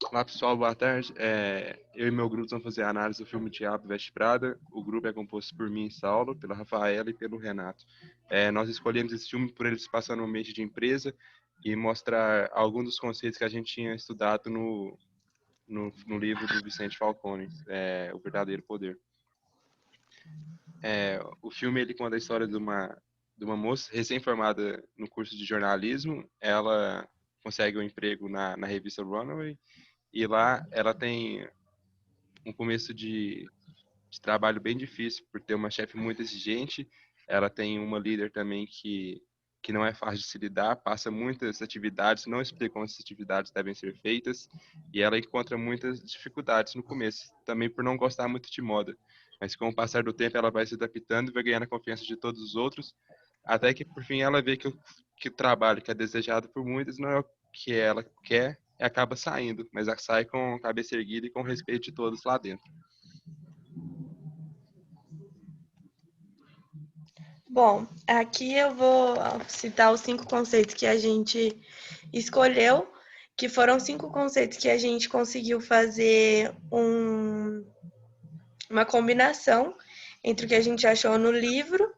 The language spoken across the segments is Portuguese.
Olá pessoal, boa tarde. Eu e meu grupo vamos fazer a análise do filme Diabo Veste Prada. O grupo é composto por mim, Saulo, pela Rafaela e pelo Renato. Nós escolhemos esse filme por ele se passar no ambiente de empresa e mostrar alguns dos conceitos que a gente tinha estudado no livro do Vicente Falcone, O Verdadeiro Poder. O filme ele conta a história de uma moça recém-formada no curso de jornalismo. Ela consegue um emprego na revista Runaway e lá ela tem um começo de trabalho bem difícil por ter uma chefe muito exigente. Ela tem uma líder também que não é fácil de se lidar, passa muitas atividades, não explica como essas atividades devem ser feitas, e ela encontra muitas dificuldades no começo, também por não gostar muito de moda. Mas com o passar do tempo ela vai se adaptando e vai ganhando a confiança de todos os outros, até que por fim ela vê que o trabalho que é desejado por muitos não é o que ela quer e acaba saindo, mas ela sai com a cabeça erguida e com respeito de todos lá dentro. Bom, aqui eu vou citar os 5 conceitos que a gente escolheu, que foram 5 conceitos que a gente conseguiu fazer uma combinação entre o que a gente achou no livro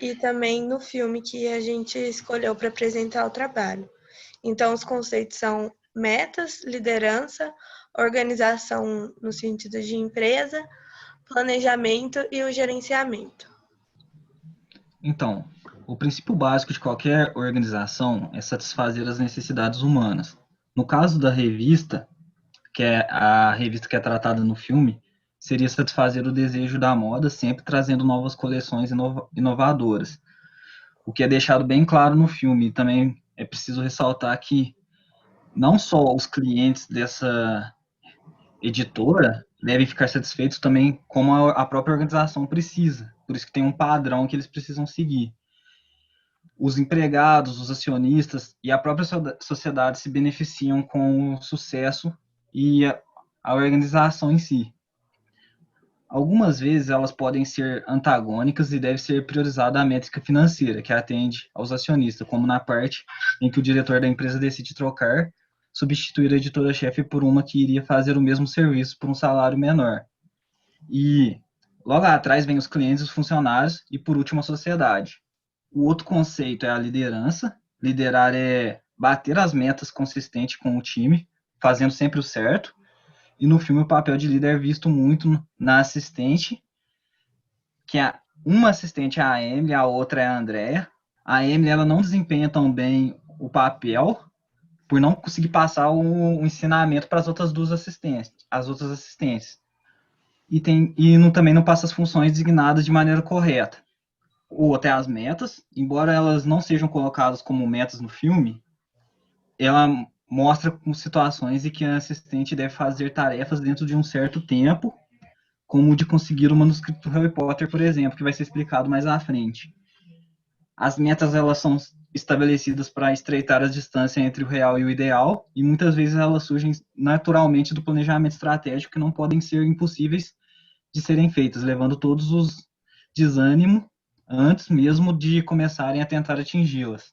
e também no filme que a gente escolheu para apresentar o trabalho. Então, os conceitos são metas, liderança, organização no sentido de empresa, planejamento e o gerenciamento. Então, o princípio básico de qualquer organização é satisfazer as necessidades humanas. No caso da revista, que é a revista que é tratada no filme, seria satisfazer o desejo da moda, sempre trazendo novas coleções inovadoras. O que é deixado bem claro no filme. Também é preciso ressaltar que não só os clientes dessa editora devem ficar satisfeitos também, como a própria organização precisa. Por isso que tem um padrão que eles precisam seguir. Os empregados, os acionistas e a própria sociedade se beneficiam com o sucesso e a organização em si. Algumas vezes elas podem ser antagônicas e deve ser priorizada a métrica financeira, que atende aos acionistas, como na parte em que o diretor da empresa decide trocar, substituir a editora-chefe por uma que iria fazer o mesmo serviço por um salário menor. E logo atrás vem os clientes, os funcionários e, por último, a sociedade. O outro conceito é a liderança. Liderar é bater as metas consistente com o time, fazendo sempre o certo. E no filme o papel de líder é visto muito na assistente, que uma assistente é a Emily, a outra é a Andrea. A Emily ela não desempenha tão bem o papel por não conseguir passar o ensinamento para as outras duas assistentes, as outras assistentes. Também não passa as funções designadas de maneira correta. Ou até as metas, embora elas não sejam colocadas como metas no filme, ela mostra com situações em que a assistente deve fazer tarefas dentro de um certo tempo, como o de conseguir o manuscrito do Harry Potter, por exemplo, que vai ser explicado mais à frente. As metas elas são estabelecidas para estreitar a distância entre o real e o ideal, e muitas vezes elas surgem naturalmente do planejamento estratégico, que não podem ser impossíveis de serem feitas, levando todos os desânimo antes mesmo de começarem a tentar atingi-las.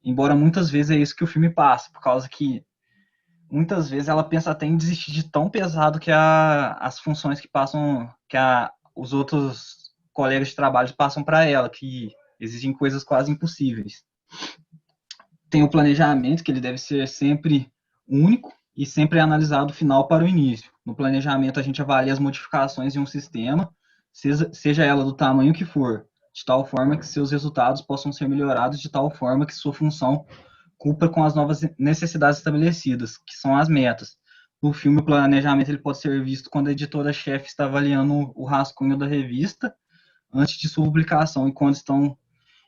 Embora muitas vezes é isso que o filme passa, por causa que muitas vezes ela pensa até em desistir de tão pesado que as funções que passam, os outros colegas de trabalho passam para ela, que exigem coisas quase impossíveis. Tem o planejamento, que ele deve ser sempre único e sempre analisado do final para o início. No planejamento, a gente avalia as modificações de um sistema, seja ela do tamanho que for, de tal forma que seus resultados possam ser melhorados, de tal forma que sua função cumpra com as novas necessidades estabelecidas, que são as metas. No filme, o planejamento ele pode ser visto quando a editora-chefe está avaliando o rascunho da revista antes de sua publicação e quando estão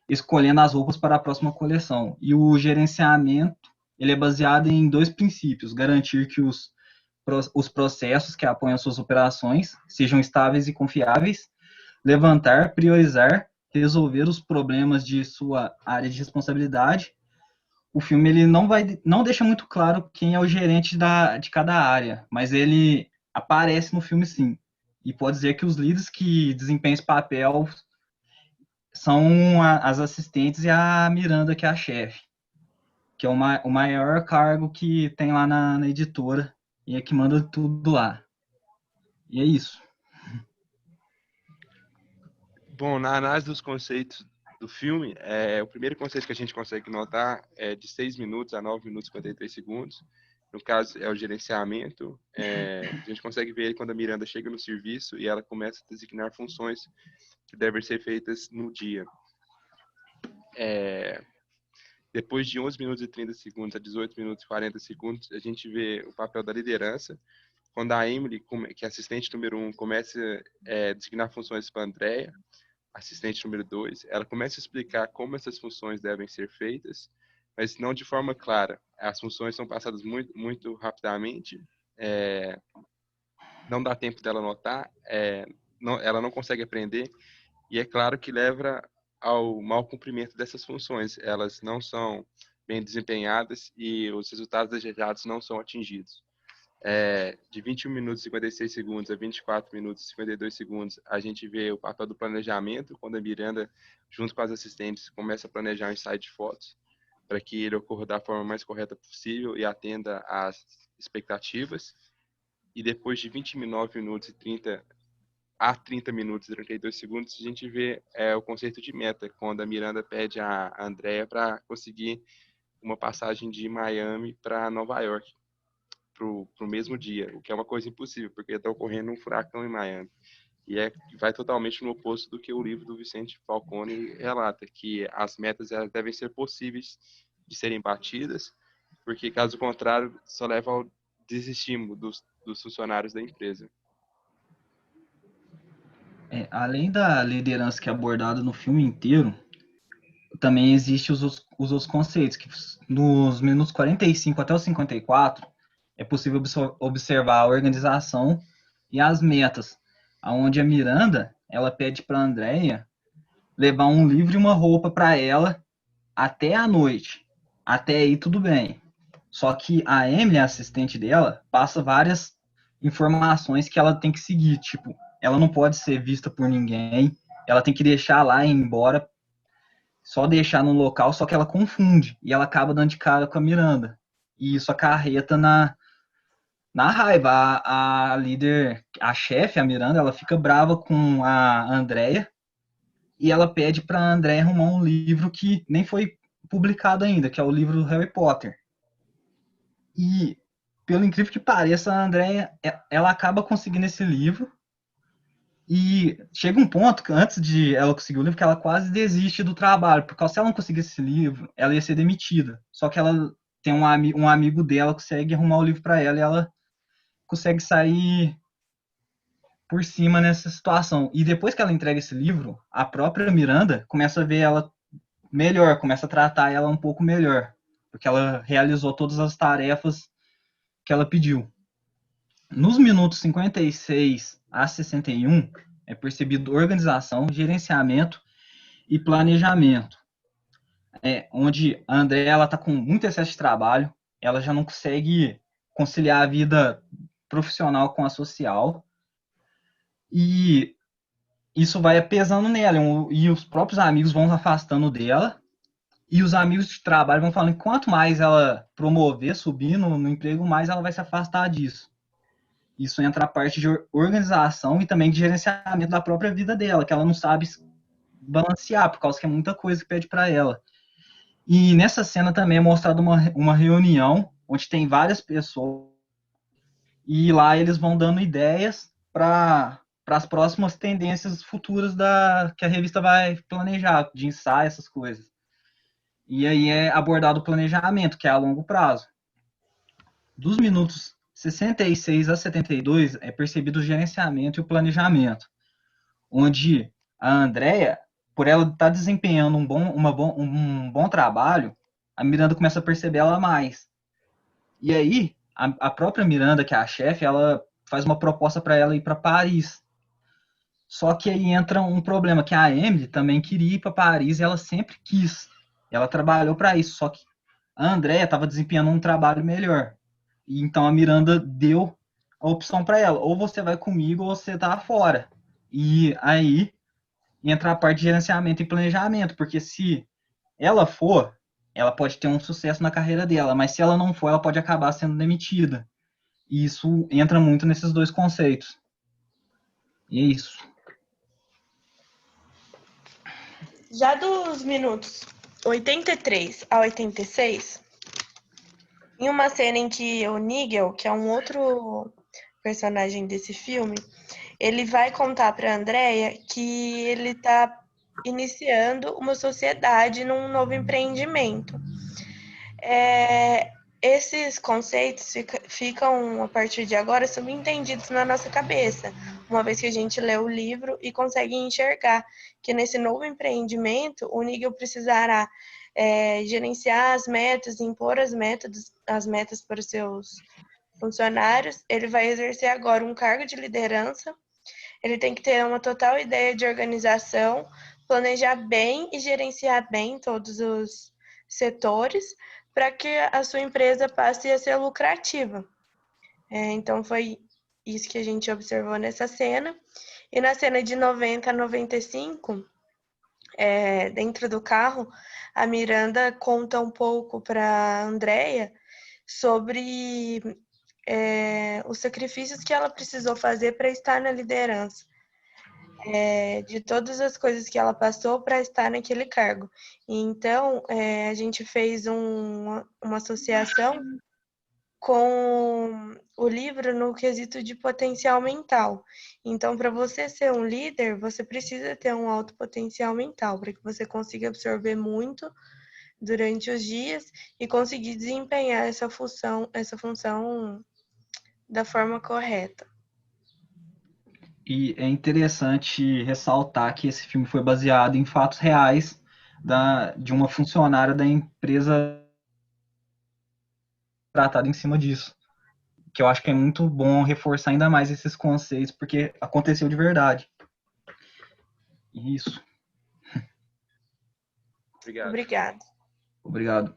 escolhendo as roupas para a próxima coleção. E o gerenciamento ele é baseado em 2 princípios: garantir que os processos que apoiam suas operações sejam estáveis e confiáveis, levantar, priorizar, resolver os problemas de sua área de responsabilidade. O filme ele não deixa muito claro quem é o gerente de cada área, mas ele aparece no filme sim. E pode dizer que os líderes que desempenham esse papel são as assistentes e a Miranda, que é a chefe, que é o maior cargo que tem lá na editora e é que manda tudo lá. E é isso. Bom, na análise dos conceitos do filme, o primeiro conceito que a gente consegue notar é de 6 minutos a 9 minutos e 53 segundos. No caso, é o gerenciamento. A gente consegue ver quando a Miranda chega no serviço e ela começa a designar funções que devem ser feitas no dia. Depois de 11 minutos e 30 segundos a 18 minutos e 40 segundos, a gente vê o papel da liderança. Quando a Emily, que é assistente número 1, começa a designar funções para a Andrea, assistente número 2, ela começa a explicar como essas funções devem ser feitas, mas não de forma clara. As funções são passadas muito, muito rapidamente, não dá tempo dela notar, ela não consegue aprender, e é claro que leva ao mau cumprimento dessas funções. Elas não são bem desempenhadas e os resultados desejados não são atingidos. De 21 minutos e 56 segundos a 24 minutos e 52 segundos, a gente vê o papel do planejamento, quando a Miranda, junto com as assistentes, começa a planejar um ensaio de fotos para que ele ocorra da forma mais correta possível e atenda às expectativas. E depois de 29 minutos e 30 a 30 minutos e 32 segundos, a gente vê o conceito de meta, quando a Miranda pede a Andrea para conseguir uma passagem de Miami para Nova York para o mesmo dia, o que é uma coisa impossível, porque está ocorrendo um furacão em Miami. E vai totalmente no oposto do que o livro do Vicente Falcone relata, que as metas elas devem ser possíveis de serem batidas, porque caso contrário, só leva ao desestímulo dos funcionários da empresa. Além da liderança que é abordada no filme inteiro, também existem os outros conceitos, que nos minutos 45 até os 54, é possível observar a organização e as metas, onde a Miranda, ela pede para a Andrea levar um livro e uma roupa para ela até a noite. Até aí tudo bem. Só que a Emily, a assistente dela, passa várias informações que ela tem que seguir, tipo, ela não pode ser vista por ninguém, ela tem que deixar lá e ir embora, só deixar no local, só que ela confunde, e ela acaba dando de cara com a Miranda. E isso acarreta na raiva. A líder, a chefe, a Miranda, ela fica brava com a Andrea, e ela pede para a Andrea arrumar um livro que nem foi publicado ainda, que é o livro do Harry Potter. E, pelo incrível que pareça, a Andrea, ela acaba conseguindo esse livro, e chega um ponto, antes de ela conseguir o livro, que ela quase desiste do trabalho, porque se ela não conseguisse esse livro, ela ia ser demitida. Só que ela tem um amigo dela que consegue arrumar o livro para ela, e ela consegue sair por cima nessa situação. E depois que ela entrega esse livro, a própria Miranda começa a ver ela melhor, começa a tratar ela um pouco melhor, porque ela realizou todas as tarefas que ela pediu. Nos minutos 56 a 61, é percebido organização, gerenciamento e planejamento. Onde a Andrea está com muito excesso de trabalho, ela já não consegue conciliar a vida profissional com a social, e isso vai pesando nela, e os próprios amigos vão afastando dela, e os amigos de trabalho vão falando que quanto mais ela promover, subir no emprego, mais ela vai se afastar disso. Isso entra a parte de organização e também de gerenciamento da própria vida dela, que ela não sabe balancear, por causa que é muita coisa que pede para ela. E nessa cena também é mostrada uma reunião, onde tem várias pessoas, e lá eles vão dando ideias para as próximas tendências futuras que a revista vai planejar, de ensaio, essas coisas. E aí é abordado o planejamento, que é a longo prazo. Dos minutos 66 a 72 é percebido o gerenciamento e o planejamento, onde a Andrea, por ela estar desempenhando um bom trabalho, a Miranda começa a perceber ela mais. E aí, a própria Miranda, que é a chefe, ela faz uma proposta para ela ir para Paris. Só que aí entra um problema, que a Emily também queria ir para Paris e ela sempre quis. Ela trabalhou para isso, só que a Andrea estava desempenhando um trabalho melhor. E então a Miranda deu a opção para ela, ou você vai comigo ou você tá fora. E aí entra a parte de gerenciamento e planejamento, porque se ela for, ela pode ter um sucesso na carreira dela, mas se ela não for, ela pode acabar sendo demitida. E isso entra muito nesses dois conceitos. E é isso. Já dos minutos 83 a 86, em uma cena em que o Nigel, que é um outro personagem desse filme, ele vai contar para Andrea que ele está iniciando uma sociedade num novo empreendimento. Esses conceitos ficam, a partir de agora, subentendidos na nossa cabeça, uma vez que a gente lê o livro e consegue enxergar que nesse novo empreendimento, o Nigel precisará gerenciar as metas, impor as metas para os seus funcionários. Ele vai exercer agora um cargo de liderança. Ele tem que ter uma total ideia de organização, planejar bem e gerenciar bem todos os setores para que a sua empresa passe a ser lucrativa. Então, foi isso que a gente observou nessa cena. E na cena de 90 a 95, dentro do carro, a Miranda conta um pouco para a Andrea sobre os sacrifícios que ela precisou fazer para estar na liderança. De todas as coisas que ela passou para estar naquele cargo. Então, a gente fez uma associação com o livro no quesito de potencial mental. Então, para você ser um líder, você precisa ter um alto potencial mental, para que você consiga absorver muito durante os dias e conseguir desempenhar essa função da forma correta. E é interessante ressaltar que esse filme foi baseado em fatos reais de uma funcionária da empresa tratada em cima disso. Que eu acho que é muito bom reforçar ainda mais esses conceitos, porque aconteceu de verdade. Isso. Obrigado. Obrigada. Obrigado.